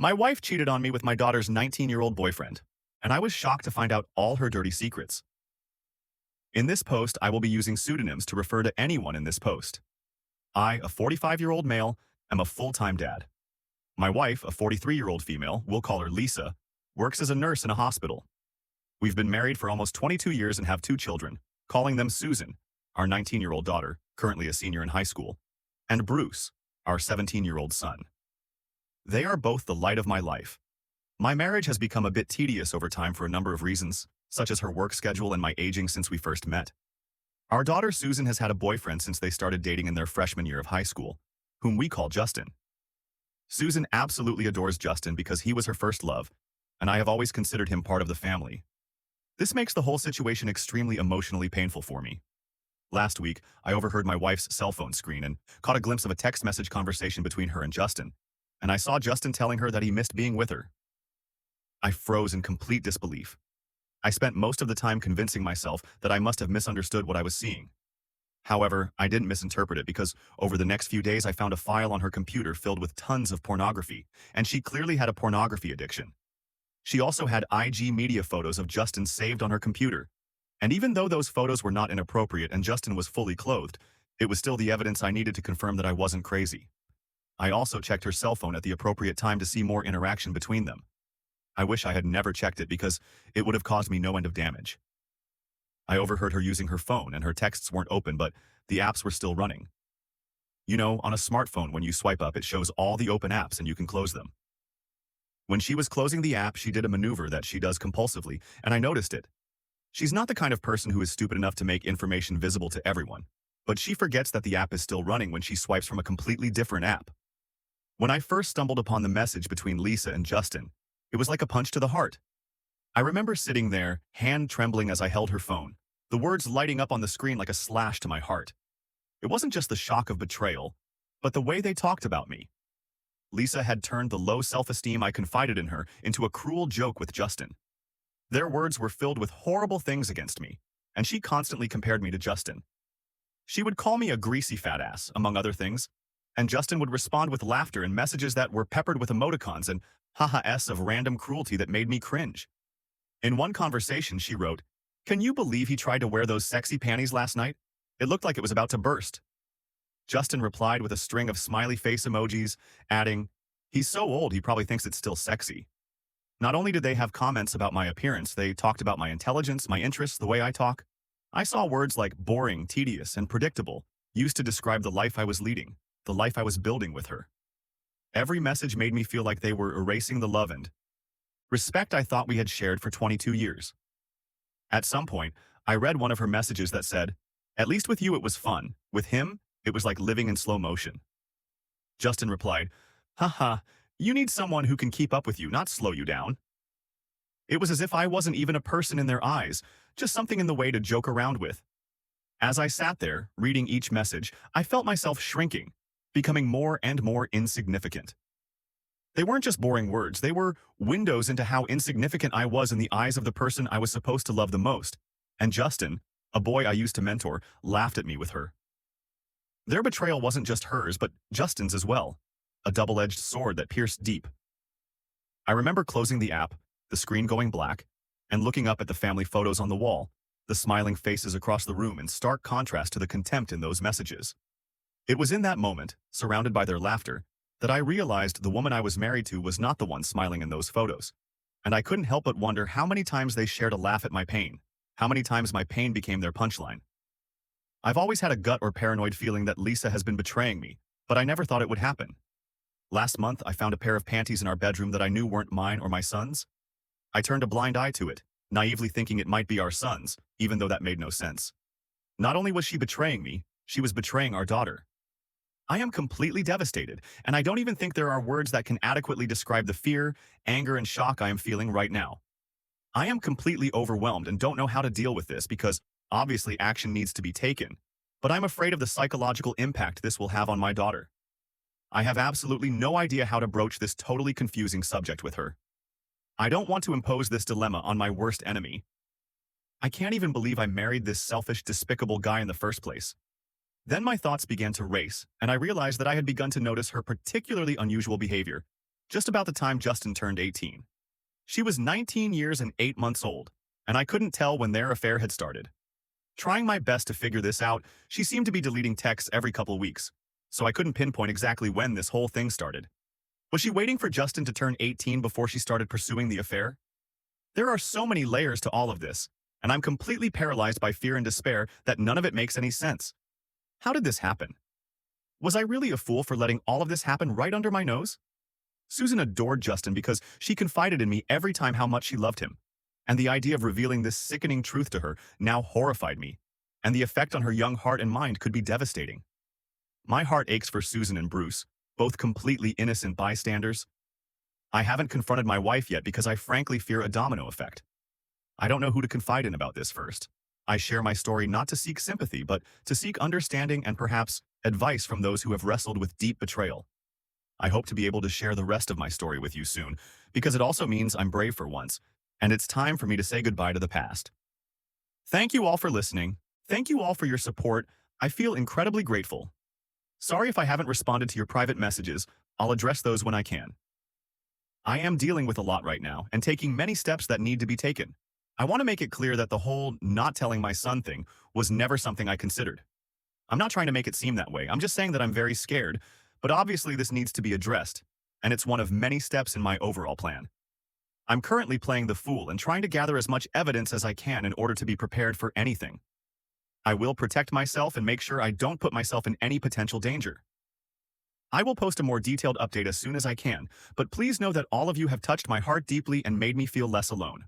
My wife cheated on me with my daughter's 19-year-old boyfriend, and I was shocked to find out all her dirty secrets. In this post, I will be using pseudonyms to refer to anyone in this post. I, a 45-year-old male, am a full-time dad. My wife, a 43-year-old female, we'll call her Lisa, works as a nurse in a hospital. We've been married for almost 22 years and have two children, calling them Susan, our 19-year-old daughter, currently a senior in high school, and Bruce, our 17-year-old son. They are both the light of my life. My marriage has become a bit tedious over time for a number of reasons, such as her work schedule and my aging since we first met. Our daughter Susan has had a boyfriend since they started dating in their freshman year of high school, whom we call Justin. Susan absolutely adores Justin because he was her first love, and I have always considered him part of the family. This makes the whole situation extremely emotionally painful for me. Last week, I overheard my wife's cell phone screen and caught a glimpse of a text message conversation between her and Justin, and I saw Justin telling her that he missed being with her. I froze in complete disbelief. I spent most of the time convincing myself that I must have misunderstood what I was seeing. However, I didn't misinterpret it because over the next few days I found a file on her computer filled with tons of pornography, and she clearly had a pornography addiction. She also had IG media photos of Justin saved on her computer, and even though those photos were not inappropriate and Justin was fully clothed, it was still the evidence I needed to confirm that I wasn't crazy. I also checked her cell phone at the appropriate time to see more interaction between them. I wish I had never checked it because it would have caused me no end of damage. I overheard her using her phone and her texts weren't open, but the apps were still running. You know, on a smartphone, when you swipe up, it shows all the open apps and you can close them. When she was closing the app, she did a maneuver that she does compulsively, and I noticed it. She's not the kind of person who is stupid enough to make information visible to everyone, but she forgets that the app is still running when she swipes from a completely different app. When I first stumbled upon the message between Lisa and Justin, it was like a punch to the heart. I remember sitting there, hand trembling as I held her phone, the words lighting up on the screen like a slash to my heart. It wasn't just the shock of betrayal, but the way they talked about me. Lisa had turned the low self-esteem I confided in her into a cruel joke with Justin. Their words were filled with horrible things against me, and she constantly compared me to Justin. She would call me a greasy fat ass, among other things, and Justin would respond with laughter and messages that were peppered with emoticons and haha-s of random cruelty that made me cringe. In one conversation, she wrote, "Can you believe he tried to wear those sexy panties last night? It looked like it was about to burst." Justin replied with a string of smiley face emojis, adding, "He's so old he probably thinks it's still sexy." Not only did they have comments about my appearance, they talked about my intelligence, my interests, the way I talk. I saw words like boring, tedious, and predictable used to describe the life I was leading, the life I was building with her. Every message made me feel like they were erasing the love and respect I thought we had shared for 22 years. At some point, I read one of her messages that said, "At least with you it was fun. With him, it was like living in slow motion." Justin replied, "Haha, you need someone who can keep up with you, not slow you down." It was as if I wasn't even a person in their eyes, just something in the way to joke around with. As I sat there, reading each message, I felt myself shrinking, becoming more and more insignificant. They weren't just boring words, they were windows into how insignificant I was in the eyes of the person I was supposed to love the most. And Justin, a boy I used to mentor, laughed at me with her. Their betrayal wasn't just hers, but Justin's as well, a double-edged sword that pierced deep. I remember closing the app, the screen going black, and looking up at the family photos on the wall, the smiling faces across the room in stark contrast to the contempt in those messages. It was in that moment, surrounded by their laughter, that I realized the woman I was married to was not the one smiling in those photos. And I couldn't help but wonder how many times they shared a laugh at my pain, how many times my pain became their punchline. I've always had a gut or paranoid feeling that Lisa has been betraying me, but I never thought it would happen. Last month, I found a pair of panties in our bedroom that I knew weren't mine or my son's. I turned a blind eye to it, naively thinking it might be our son's, even though that made no sense. Not only was she betraying me, she was betraying our daughter. I am completely devastated, and I don't even think there are words that can adequately describe the fear, anger, and shock I am feeling right now. I am completely overwhelmed and don't know how to deal with this because obviously action needs to be taken, but I'm afraid of the psychological impact this will have on my daughter. I have absolutely no idea how to broach this totally confusing subject with her. I don't want to impose this dilemma on my worst enemy. I can't even believe I married this selfish, despicable guy in the first place. Then my thoughts began to race, and I realized that I had begun to notice her particularly unusual behavior, just about the time Justin turned 18. She was 19 years and 8 months old, and I couldn't tell when their affair had started. Trying my best to figure this out, she seemed to be deleting texts every couple weeks, so I couldn't pinpoint exactly when this whole thing started. Was she waiting for Justin to turn 18 before she started pursuing the affair? There are so many layers to all of this, and I'm completely paralyzed by fear and despair that none of it makes any sense. How did this happen? Was I really a fool for letting all of this happen right under my nose? Susan adored Justin because she confided in me every time how much she loved him, and the idea of revealing this sickening truth to her now horrified me, and the effect on her young heart and mind could be devastating. My heart aches for Susan and Bruce, both completely innocent bystanders. I haven't confronted my wife yet because I frankly fear a domino effect. I don't know who to confide in about this first. I share my story not to seek sympathy, but to seek understanding and perhaps advice from those who have wrestled with deep betrayal. I hope to be able to share the rest of my story with you soon, because it also means I'm brave for once, and it's time for me to say goodbye to the past. Thank you all for listening. Thank you all for your support. I feel incredibly grateful. Sorry if I haven't responded to your private messages. I'll address those when I can. I am dealing with a lot right now and taking many steps that need to be taken. I want to make it clear that the whole not telling my son thing was never something I considered. I'm not trying to make it seem that way. I'm just saying that I'm very scared, but obviously this needs to be addressed, and it's one of many steps in my overall plan. I'm currently playing the fool and trying to gather as much evidence as I can in order to be prepared for anything. I will protect myself and make sure I don't put myself in any potential danger. I will post a more detailed update as soon as I can, but please know that all of you have touched my heart deeply and made me feel less alone.